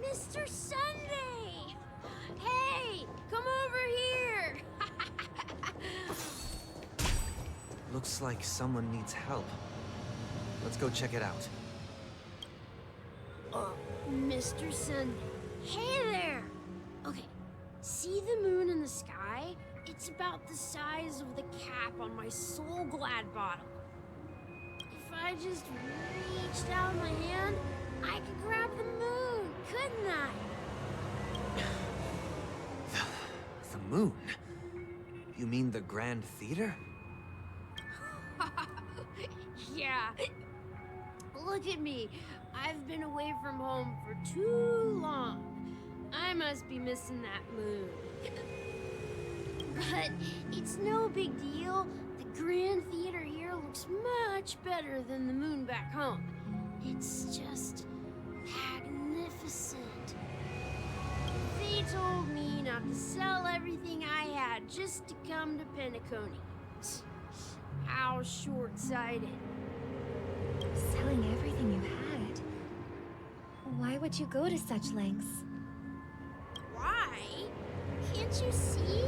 Mr. Sunday! Hey, come over here! Looks like someone needs help. Let's go check it out. Mr. Sunday. Hey there! Okay, see the moon in the sky? It's about the size of the cap on my Soul Glad bottle. If I just reached out my hand, I could grab the moon, couldn't I? The moon? You mean the Grand Theater? Yeah. Look at me. I've been away from home for too long. I must be missing that moon. But it's no big deal. The Grand Theater here looks much better than the moon back home. It's just magnificent. They told me not to sell everything I had just to come to Penacony. How short-sighted. Selling everything you had? Why would you go to such lengths? Why? Can't you see?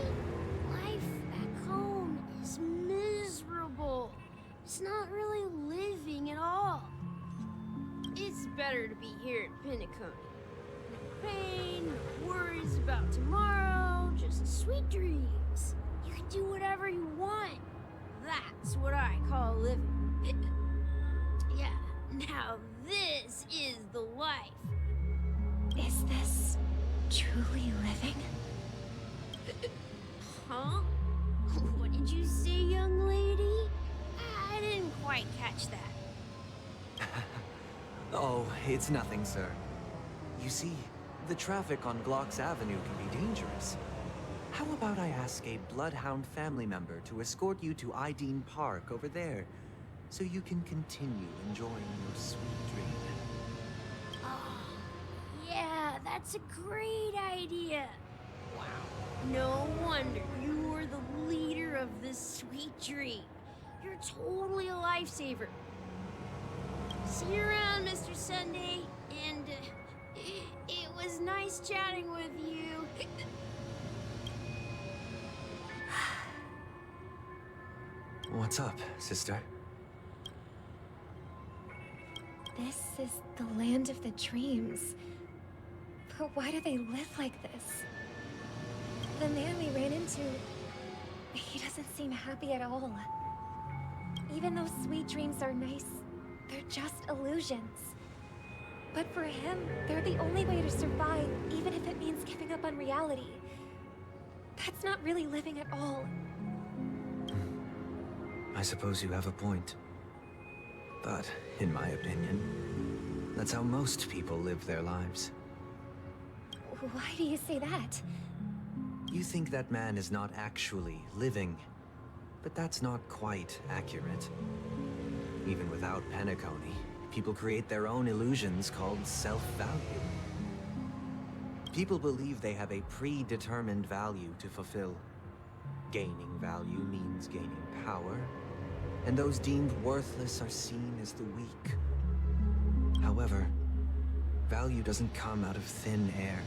Life back home is miserable. It's not really living at all. It's better to be here at Penacony. No pain, no worries about tomorrow, just sweet dreams. You can do whatever you want. That's what I call living. Yeah, now this is the life. Is this truly living? Huh? What did you say, young lady? I didn't quite catch that. Oh, it's nothing, sir. You see, the traffic on Glocks Avenue can be dangerous. How about I ask a Bloodhound family member to escort you to Ideen Park over there, so you can continue enjoying your sweet dream? Oh, yeah, that's a great idea. Wow. No wonder you were the leader of this sweet dream. You're totally a lifesaver. See you around, Mr. Sunday, and it was nice chatting with you. What's up, sister? This is the land of the dreams. But why do they live like this? The man we ran into, he doesn't seem happy at all. Even though sweet dreams are nice, they're just illusions. But for him, they're the only way to survive, even if it means giving up on reality. That's not really living at all. I suppose you have a point. But, in my opinion, that's how most people live their lives. Why do you say that? You think that man is not actually living, but that's not quite accurate. Even without Penacony, people create their own illusions called self-value. People believe they have a predetermined value to fulfill. Gaining value means gaining power, and those deemed worthless are seen as the weak. However, value doesn't come out of thin air,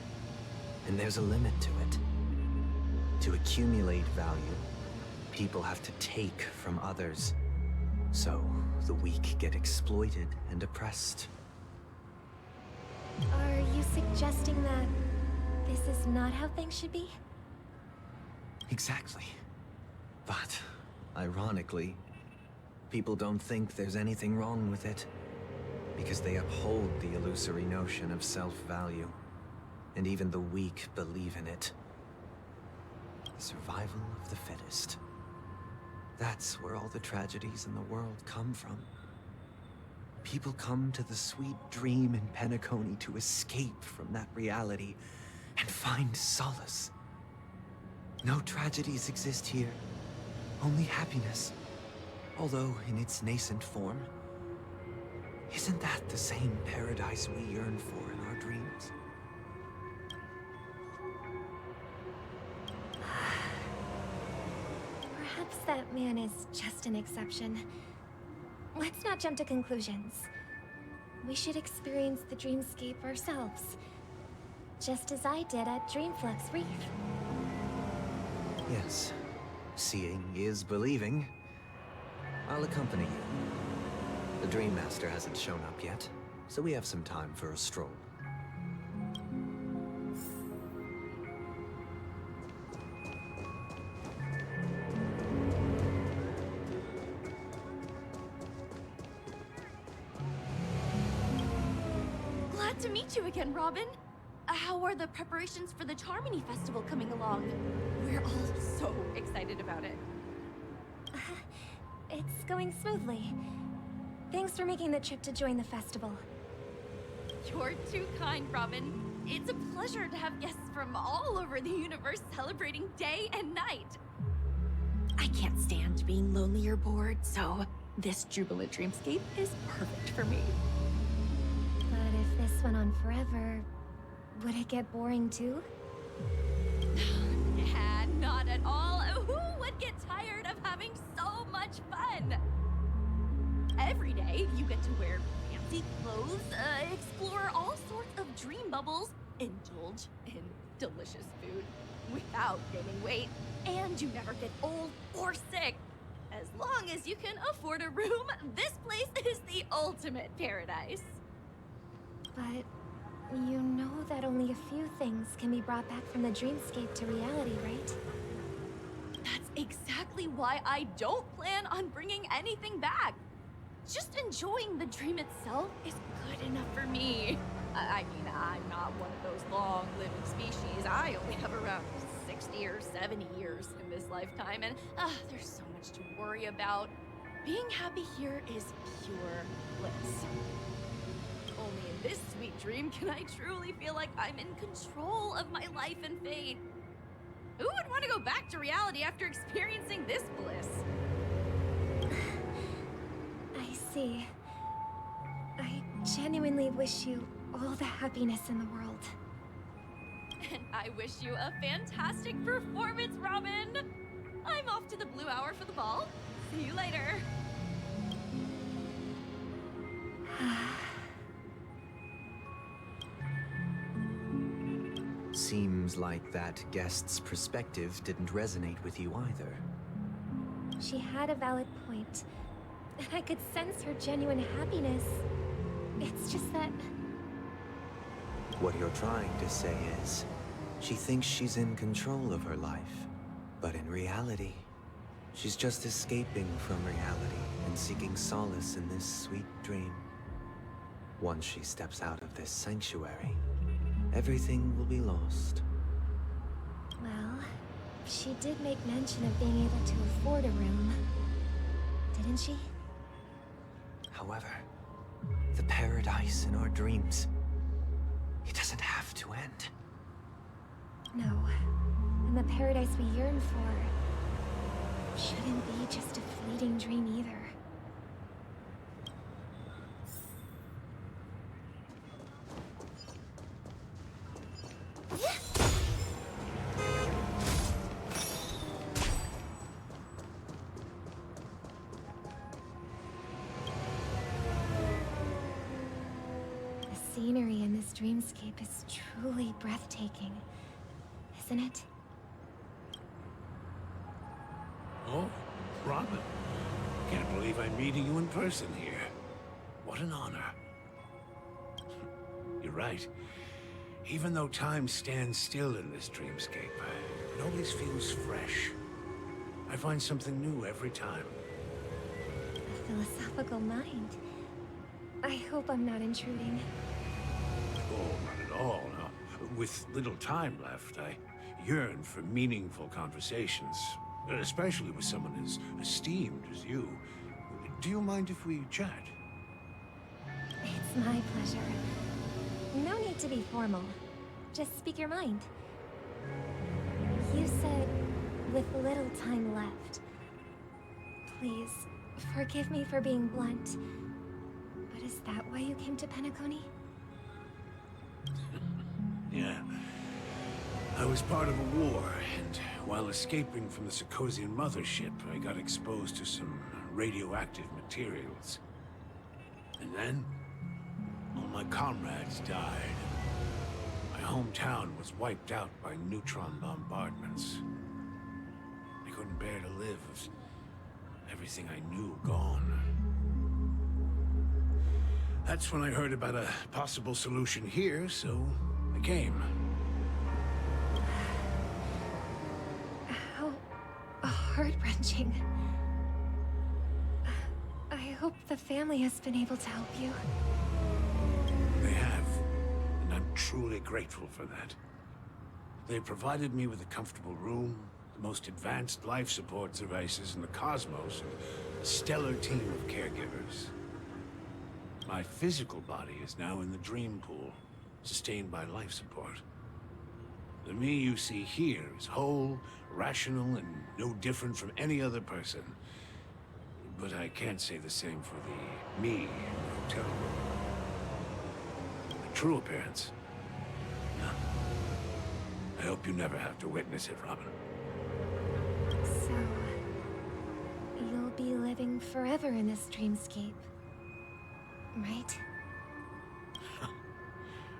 and there's a limit to it. To accumulate value, people have to take from others. So, the weak get exploited and oppressed. Are you suggesting that this is not how things should be? Exactly. But, ironically, people don't think there's anything wrong with it, because they uphold the illusory notion of self-value, and even the weak believe in it. The survival of the fittest. That's where all the tragedies in the world come from. People come to the sweet dream in Penacony to escape from that reality and find solace. No tragedies exist here, only happiness. Although in its nascent form, isn't that the same paradise we yearn for in our dreams? Perhaps that man is just an exception. Let's not jump to conclusions. We should experience the dreamscape ourselves. just as I did at Dreamflux Reef. Yes. Seeing is believing. I'll accompany you. The Dream Master hasn't shown up yet, so we have some time for a stroll. Glad to meet you again, Robin. How are the preparations for the Charmony Festival coming along? We're all so excited about it. It's going smoothly. Thanks for making the trip to join the festival. You're too kind, Robin. It's a pleasure to have guests from all over the universe celebrating day and night. I can't stand being lonely or bored, so this jubilant dreamscape is perfect for me. But if this went on forever, would it get boring too? Nah, not at all. Who would get tired of having so much fun? Every day, you get to wear fancy clothes, explore all sorts of dream bubbles, indulge in delicious food without gaining weight, and you never get old or sick. As long as you can afford a room, this place is the ultimate paradise. But you know that only a few things can be brought back from the dreamscape to reality, right? That's exactly why I don't plan on bringing anything back. Just enjoying the dream itself is good enough for me. I mean, I'm not one of those long-living species. I only have around 60 or 70 years in this lifetime, and there's so much to worry about. Being happy here is pure bliss. Only in this sweet dream can I truly feel like I'm in control of my life and fate. Who would want to go back to reality after experiencing this bliss? I see. I genuinely wish you all the happiness in the world. And I wish you a fantastic performance, Robin! I'm off to the Blue Hour for the ball. See you later. Seems like that guest's perspective didn't resonate with you either. She had a valid point, and I could sense her genuine happiness. It's just that... What you're trying to say is, she thinks she's in control of her life. But in reality, she's just escaping from reality and seeking solace in this sweet dream. Once she steps out of this sanctuary, everything will be lost. Well, she did make mention of being able to afford a room, didn't she? However, the paradise in our dreams, it doesn't have to end. No. And the paradise we yearn for shouldn't be just a fleeting dream either. The scenery in this dreamscape is truly breathtaking, isn't it? Oh, Robin. Can't believe I'm meeting you in person here. What an honor. You're right. Even though time stands still in this dreamscape, it always feels fresh. I find something new every time. A philosophical mind. I hope I'm not intruding. Oh, not at all. No. With little time left, I yearn for meaningful conversations, especially with someone as esteemed as you. Do you mind if we chat? It's my pleasure. No need to be formal. Just speak your mind. You said, with little time left. Please, forgive me for being blunt. But is that why you came to Penacony? Yeah. I was part of a war, and while escaping from the Sarkosian mothership, I got exposed to some radioactive materials. And then, all my comrades died. I hometown was wiped out by neutron bombardments. I couldn't bear to live with everything I knew gone. That's when I heard about a possible solution here, so I came. How heart-wrenching. I hope the family has been able to help you. They have, and I'm truly grateful for that. They provided me with a comfortable room, the most advanced life support devices in the cosmos, and a stellar team of caregivers. My physical body is now in the dream pool, sustained by life support. The me you see here is whole, rational, and no different from any other person. But I can't say the same for the me in the hotel room. The true appearance? No. I hope you never have to witness it, Robin. So, you'll be living forever in this dreamscape, right?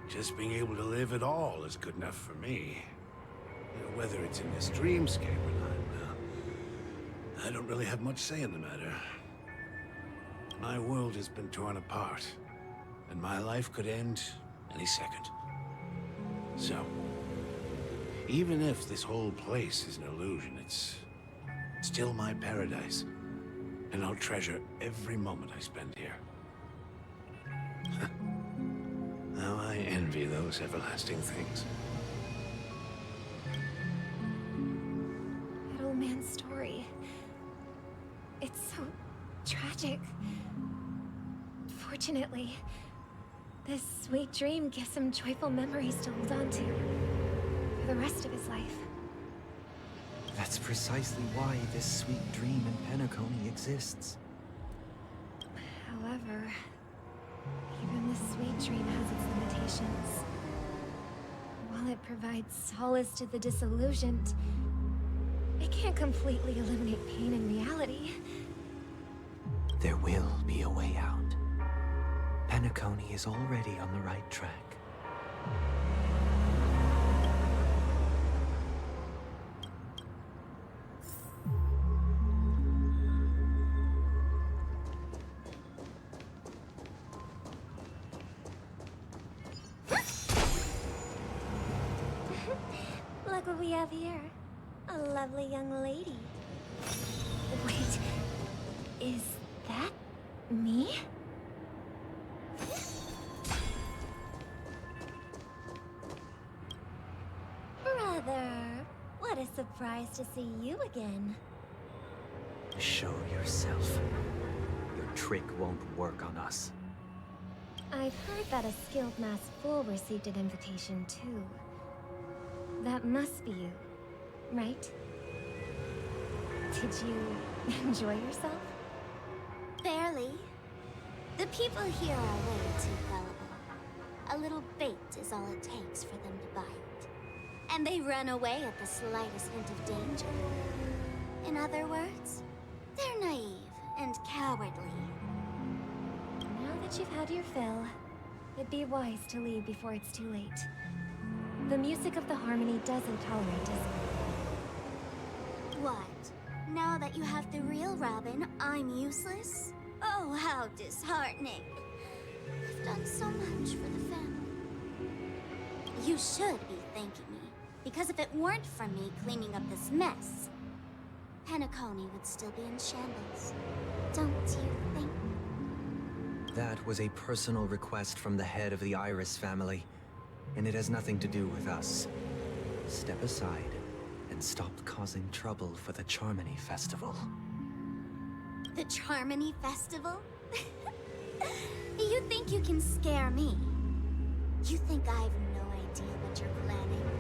Just being able to live at all is good enough for me. Whether it's in this dreamscape or not, I don't really have much say in the matter. My world has been torn apart, and my life could end any second. So, even if this whole place is an illusion, it's still my paradise, and I'll treasure every moment I spend here. How I envy those everlasting things. That old man's story. It's so tragic. Fortunately, this sweet dream gives him joyful memories to hold on to for the rest of his life. That's precisely why this sweet dream in Penacony exists. However, even the sweet dream has its limitations. While it provides solace to the disillusioned, it can't completely eliminate pain in reality. There will be a way out. Penacony is already on the right track. Look what we have here. A lovely young lady. Wait, is that me? Brother, what a surprise to see you again. Show yourself. Your trick won't work on us. I've heard that a skilled masked fool received an invitation too. That must be you, right? Did you enjoy yourself? Barely. The people here are way too gullible. A little bait is all it takes for them to bite. And they run away at the slightest hint of danger. In other words, they're naive and cowardly. Now that you've had your fill, it'd be wise to leave before it's too late. The music of the harmony doesn't tolerate discord. What? Now that you have the real Robin, I'm useless? Oh, how disheartening. I've done so much for the family. You should be thanking me, because if it weren't for me cleaning up this mess, Penacony would still be in shambles. Don't you think? That was a personal request from the head of the Iris family, and it has nothing to do with us. Step aside and stop causing trouble for the Charmony Festival. The Charmony Festival? You think you can scare me? You think I've no idea what you're planning?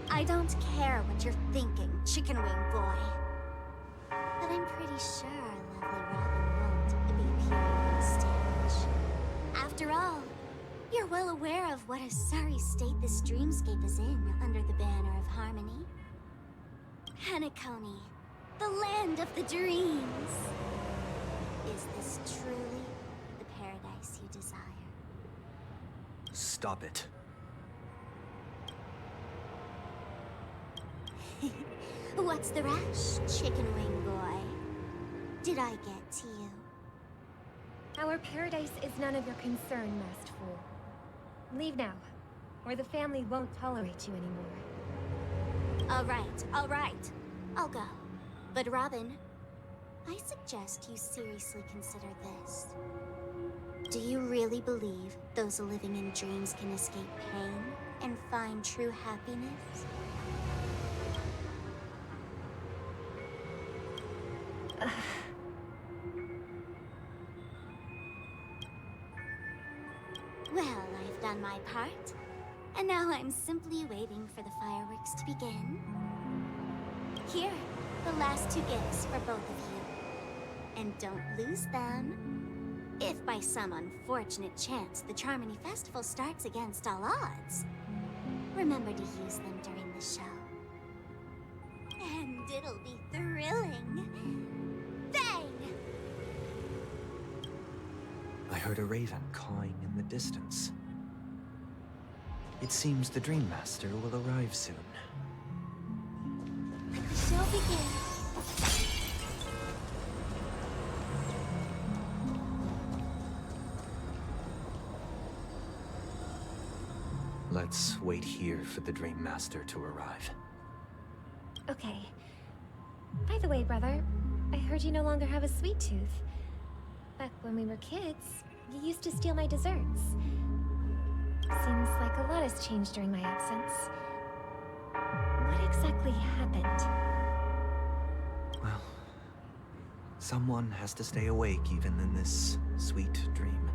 I don't care what you're thinking, chicken wing boy. But I'm pretty sure our lovely Robin won't be appearing on the stage. After all, you're well aware of what a sorry state this dreamscape is in under the banner of harmony. Penacony, the land of the dreams. Is this truly the paradise you desire? Stop it. What's the rush, chicken wing boy? Did I get to you? Our paradise is none of your concern, masked fool. Leave now, or the family won't tolerate you anymore. All right. I'll go. But Robin, I suggest you seriously consider this. Do you really believe those living in dreams can escape pain and find true happiness? Well, I've done my part. And now I'm simply waiting for the fireworks to begin. Here, the last two gifts for both of you. And don't lose them. If by some unfortunate chance the Charmony Festival starts against all odds, remember to use them during the show. And it'll be thrilling. Bang! I heard a raven cawing in the distance. It seems the Dream Master will arrive soon. The show begins. Let's wait here for the Dream Master to arrive. Okay. By the way, brother, I heard you no longer have a sweet tooth. Back when we were kids, you used to steal my desserts. Seems like a lot has changed during my absence. What exactly happened? Well, someone has to stay awake even in this sweet dream.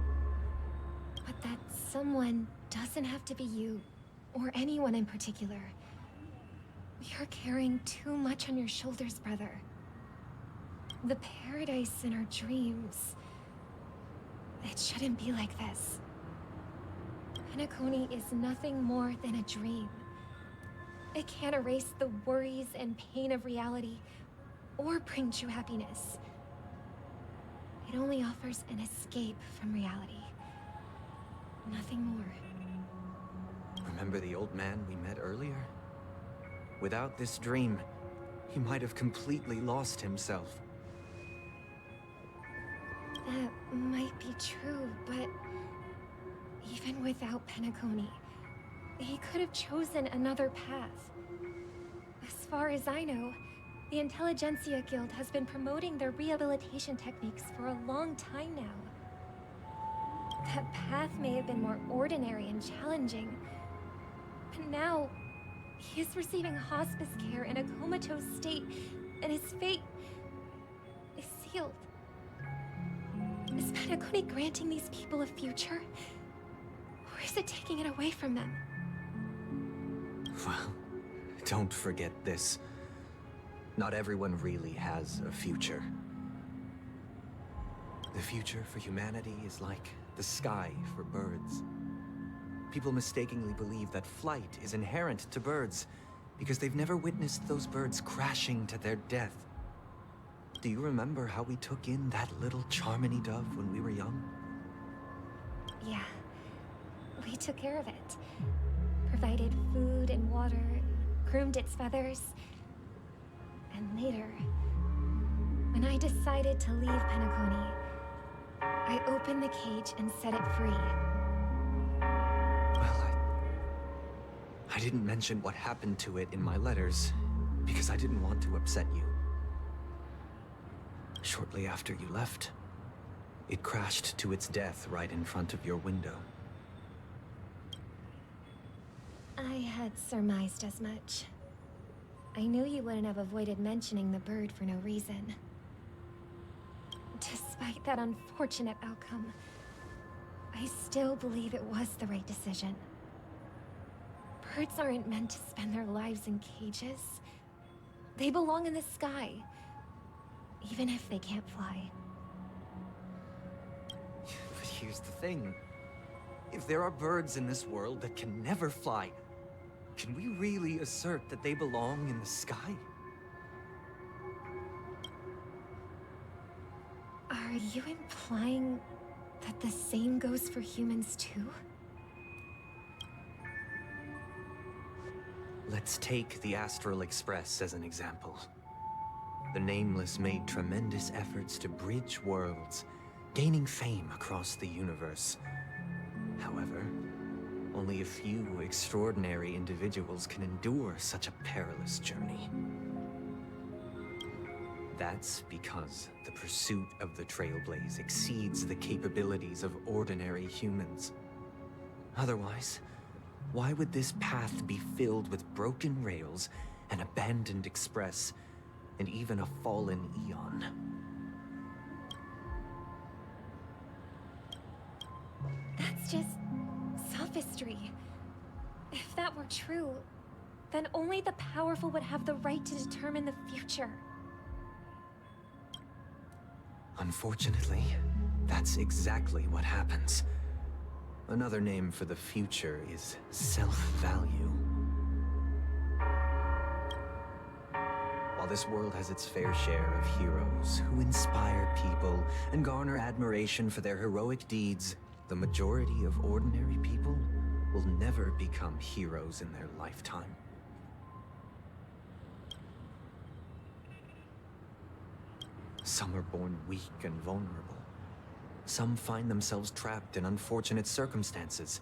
But that someone doesn't have to be you, or anyone in particular. You're carrying too much on your shoulders, brother. The paradise in our dreams. It shouldn't be like this. Penacony is nothing more than a dream. It can't erase the worries and pain of reality, or bring true happiness. It only offers an escape from reality. Nothing more. Remember the old man we met earlier? Without this dream, he might have completely lost himself. That might be true, but even without Penacony, he could have chosen another path. As far as I know, the Intelligentsia Guild has been promoting their rehabilitation techniques for a long time now. That path may have been more ordinary and challenging, but now he is receiving hospice care in a comatose state, and his fate is sealed. Is Penacony granting these people a future? Or is it taking it away from them? Well, don't forget this. Not everyone really has a future. The future for humanity is like the sky for birds. People mistakenly believe that flight is inherent to birds because they've never witnessed those birds crashing to their death. Do you remember how we took in that little Charmony dove when we were young? Yeah. We took care of it. Provided food and water, groomed its feathers. And later, when I decided to leave Penacony, I opened the cage and set it free. Well, I didn't mention what happened to it in my letters because I didn't want to upset you. Shortly after you left, it crashed to its death right in front of your window. I had surmised as much. I knew you wouldn't have avoided mentioning the bird for no reason. Despite that unfortunate outcome, I still believe it was the right decision. Birds aren't meant to spend their lives in cages. They belong in the sky, even if they can't fly. But here's the thing. If there are birds in this world that can never fly, can we really assert that they belong in the sky? Are you implying that the same goes for humans too? Let's take the Astral Express as an example. The Nameless made tremendous efforts to bridge worlds, gaining fame across the universe. However, only a few extraordinary individuals can endure such a perilous journey. That's because the pursuit of the Trailblaze exceeds the capabilities of ordinary humans. Otherwise, why would this path be filled with broken rails, an abandoned express, and even a fallen Eon? That's just sophistry. If that were true, then only the powerful would have the right to determine the future. Unfortunately, that's exactly what happens. Another name for the future is self-value. While this world has its fair share of heroes who inspire people and garner admiration for their heroic deeds, the majority of ordinary people will never become heroes in their lifetime. Some are born weak and vulnerable. Some find themselves trapped in unfortunate circumstances.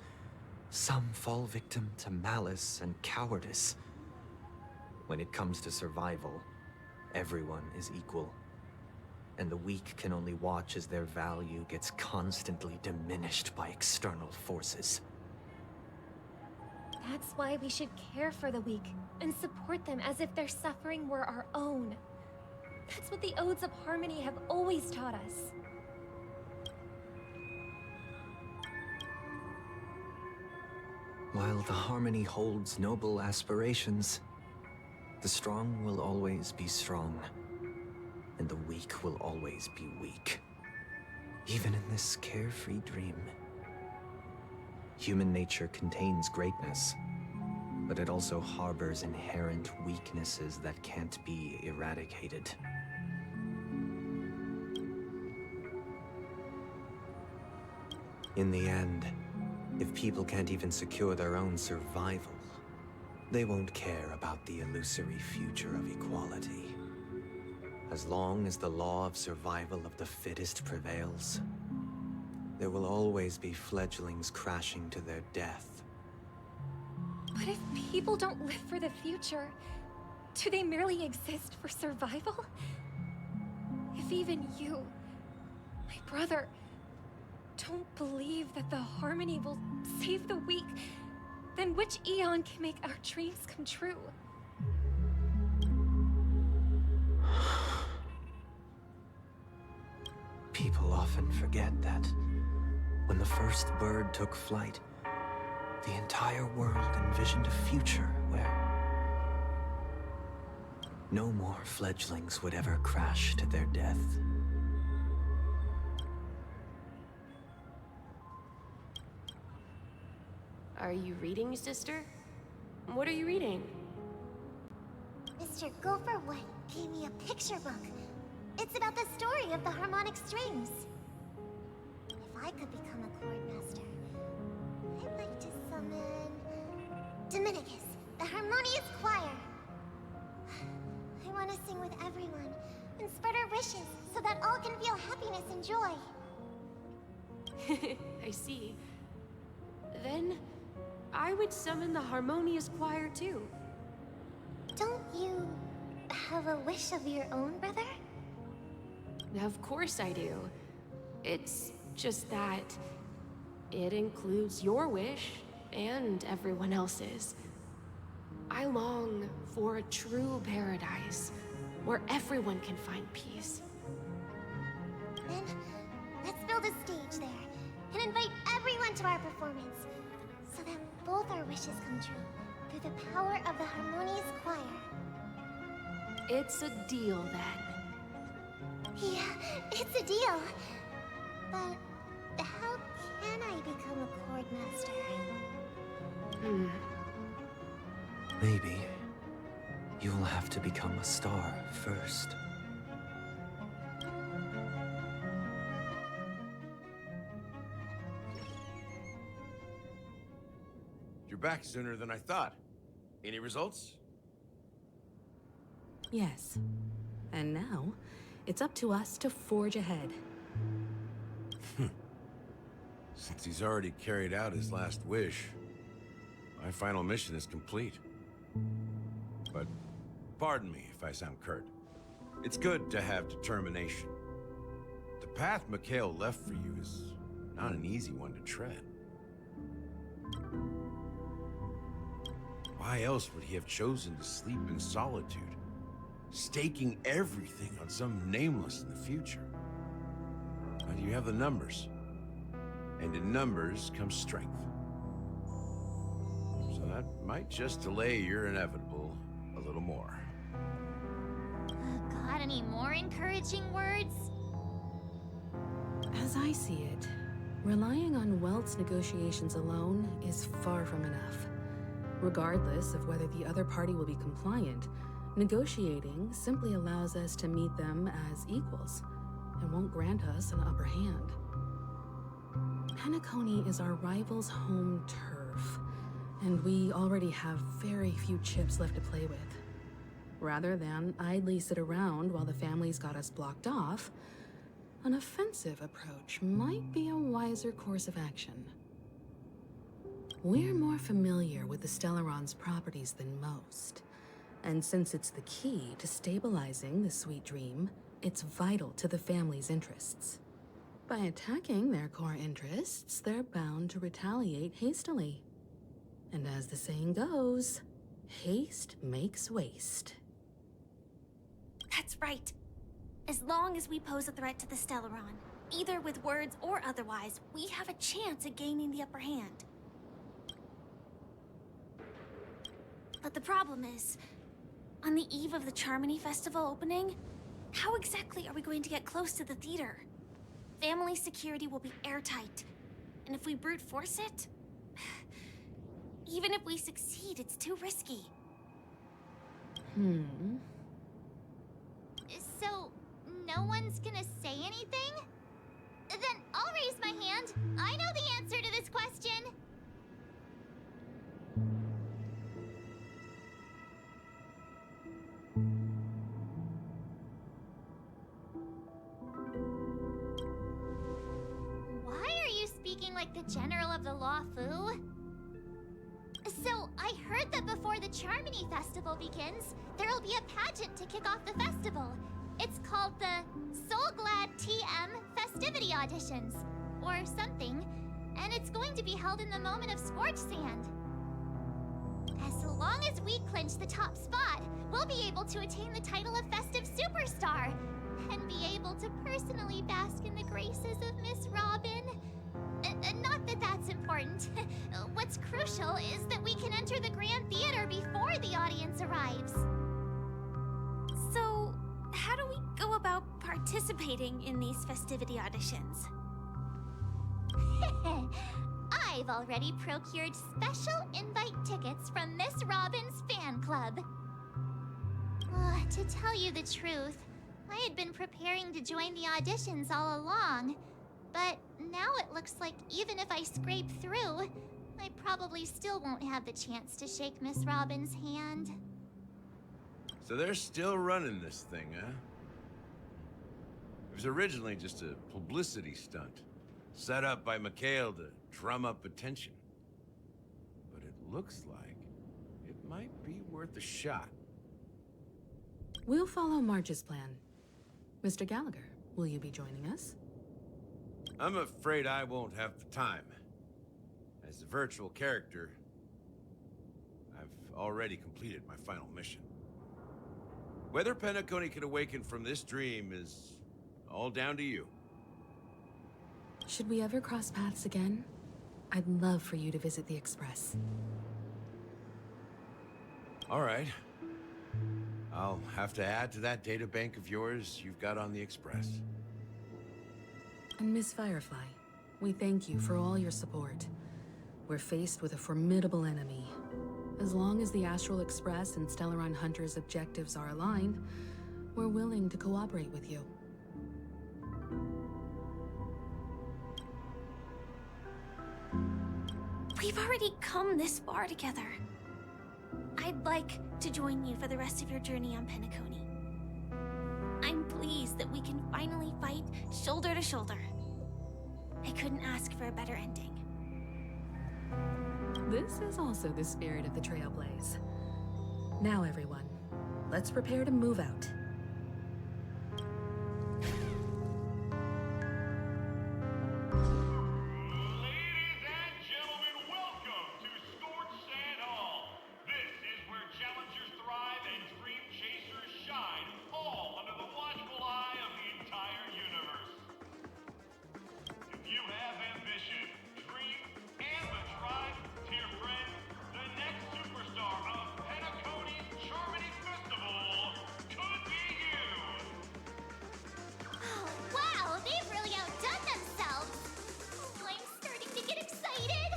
Some fall victim to malice and cowardice. When it comes to survival, everyone is equal. And the weak can only watch as their value gets constantly diminished by external forces. That's why we should care for the weak and support them as if their suffering were our own. That's what the Odes of Harmony have always taught us. While the Harmony holds noble aspirations, the strong will always be strong, and the weak will always be weak. Even in this carefree dream. Human nature contains greatness, but it also harbors inherent weaknesses that can't be eradicated. In the end, if people can't even secure their own survival, they won't care about the illusory future of equality. As long as the law of survival of the fittest prevails, there will always be fledglings crashing to their death. But if people don't live for the future, do they merely exist for survival? If even you, my brother, don't believe that the Harmony will save the weak, then which Eon can make our dreams come true? People often forget that when the first bird took flight, the entire world envisioned a future where no more fledglings would ever crash to their death. Are you reading, sister? What are you reading? Mr. Gopherwood gave me a picture book. It's about the story of the harmonic strings. If I could become a chord master, I'd like to summon Dominicus, the harmonious choir. I want to sing with everyone and spread our wishes so that all can feel happiness and joy. I see. Then, I would summon the harmonious choir too. Don't you have a wish of your own, brother? Of course I do. It's just that it includes your wish and everyone else's. I long for a true paradise where everyone can find peace. Then, let's build a stage there and invite everyone to our performance so that both our wishes come true through the power of the harmonious choir. It's a deal then. Yeah, it's a deal. But how can I become a chord master? Maybe you will have to become a star first. You're back sooner than I thought. Any results? Yes. And now, it's up to us to forge ahead. Since he's already carried out his last wish, my final mission is complete. But pardon me if I sound curt. It's good to have determination. The path Mikhail left for you is not an easy one to tread. Why else would he have chosen to sleep in solitude, staking everything on some nameless in the future? But you have the numbers, and in numbers comes strength. So that might just delay your inevitable a little more. Got any more encouraging words? As I see it, relying on Welt's negotiations alone is far from enough. Regardless of whether the other party will be compliant, negotiating simply allows us to meet them as equals and won't grant us an upper hand. Penacony is our rival's home turf, and we already have very few chips left to play with. Rather than idly sit around while the family's got us blocked off, an offensive approach might be a wiser course of action. We're more familiar with the Stellaron's properties than most, and since it's the key to stabilizing the sweet dream, it's vital to the family's interests. By attacking their core interests, they're bound to retaliate hastily. And as the saying goes, haste makes waste. That's right. As long as we pose a threat to the Stellaron, either with words or otherwise, we have a chance at gaining the upper hand. But the problem is, on the eve of the Charmony Festival opening, how exactly are we going to get close to the theater? Family security will be airtight, and if we brute force it, even if we succeed, it's too risky. So, no one's gonna say anything? Then I'll raise my hand. I know the answer to this question. Why are you speaking like the General of the Law Fu? So, I heard that before the Charmony Festival begins, there'll be a pageant to kick off the festival. It's called the Soul Glad TM Festivity Auditions, or something, and it's going to be held in the moment of Scorched Sand. As long as we clinch the top spot, we'll be able to attain the title of Festive Superstar, and be able to personally bask in the graces of Miss Robin. Not that that's important. What's crucial is that we can enter the Grand Theater before the audience arrives. So, how do we go about participating in these festivity auditions? I've already procured special invite tickets from Miss Robin's fan club. To tell you the truth, I had been preparing to join the auditions all along. But now it looks like even if I scrape through, I probably still won't have the chance to shake Miss Robin's hand. So they're still running this thing, huh? It was originally just a publicity stunt, set up by Mikhail to drum up attention. But it looks like it might be worth a shot. We'll follow March's plan. Mr. Gallagher, will you be joining us? I'm afraid I won't have the time. As a virtual character, I've already completed my final mission. Whether Penacony can awaken from this dream is all down to you. Should we ever cross paths again? I'd love for you to visit the Express. All right. I'll have to add to that databank of yours you've got on the Express. And Miss Firefly, we thank you for all your support. We're faced with a formidable enemy. As long as the Astral Express and Stellaron Hunter's objectives are aligned, we're willing to cooperate with you. We've already come this far together. I'd like to join you for the rest of your journey on Penacony. I'm pleased that we can finally fight shoulder to shoulder. I couldn't ask for a better ending. This is also the spirit of the Trailblaze. Now, everyone, let's prepare to move out. Ladies and gentlemen, welcome to Storch Sand Hall. This is where challengers thrive and dream chasers shine, all under the watchful eye of the entire universe. If you have ambition, dream, and the drive, dear friend, the next superstar of Penacony's Charmony Festival could be you. Oh, wow, they've really outdone themselves. Oh, I'm starting to get excited.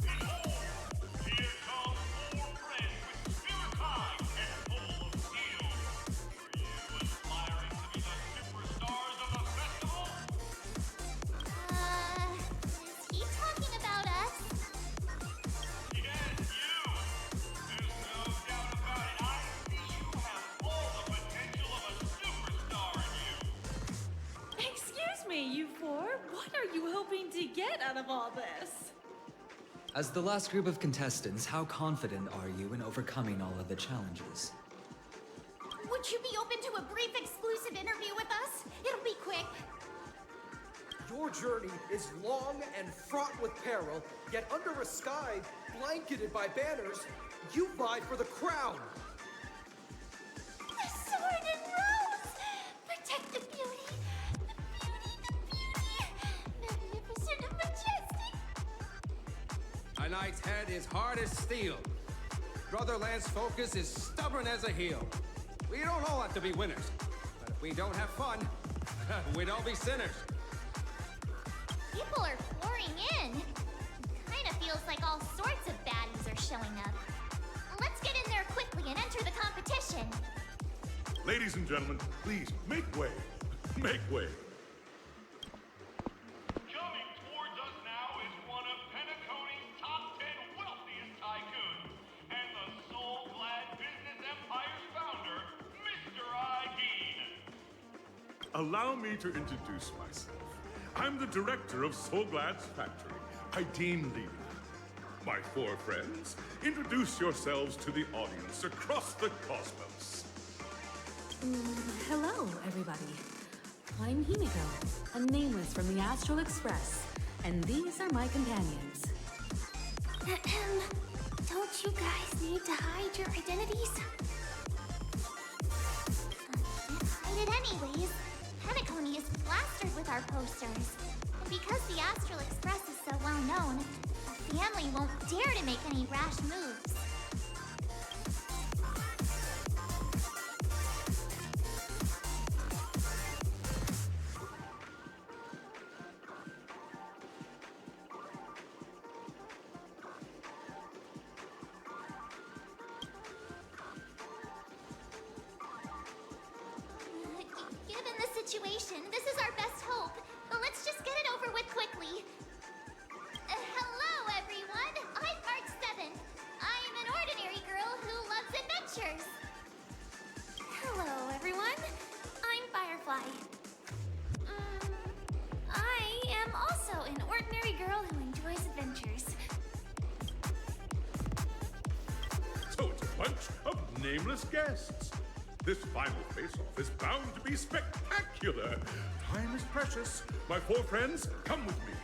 Behold, here come 4 friends with spirit high and full of steel. Are you aspiring to be the superstars of the festival? Is he talking about us? Yes, you! There's no doubt about it. I see you have all the potential of a superstar in you. Excuse me, you four. What are you hoping to get out of all this? As the last group of contestants, how confident are you in overcoming all of the challenges? Would you be open to a brief exclusive interview with us? It'll be quick. Your journey is long and fraught with peril, yet under a sky blanketed by banners, you vie for the crown. The sword and rose! Protect the beauty! The beauty! Magnificent and majestic! A knight's head is hard as steel. Brotherland's focus is stubborn as a heel. We don't all have to be winners, but if we don't have fun, we'd all be sinners. People are pouring in. Kinda feels like all sorts of baddies are showing up. Let's get in there quickly and enter the competition. Ladies and gentlemen, please make way. Make way. Coming towards us now is one of Penacony's top 10 wealthiest tycoons and the soul-glad business empire's founder, Mr. Dean. Allow me to introduce myself. I'm the director of Soulglad's factory, Dean Lee. My 4 friends, introduce yourselves to the audience across the cosmos. Hello, everybody. I'm Himiko, a nameless from the Astral Express, and these are my companions. Don't you guys need to hide your identities? Hide it anyways. Penacony is plastered with our posters. And because the Astral Express is so well known, the family won't dare to make any rash moves. Given the situation, this is our best hope. But let's just get it over with quickly. Hello, everyone. I'm Mark 7. I'm an ordinary girl who loves adventures. Hello, everyone. I'm Firefly. I am also an ordinary girl who enjoys adventures. So it's a bunch of nameless guests. This final face-off is bound to be spectacular. Time is precious. My 4 friends, come with me.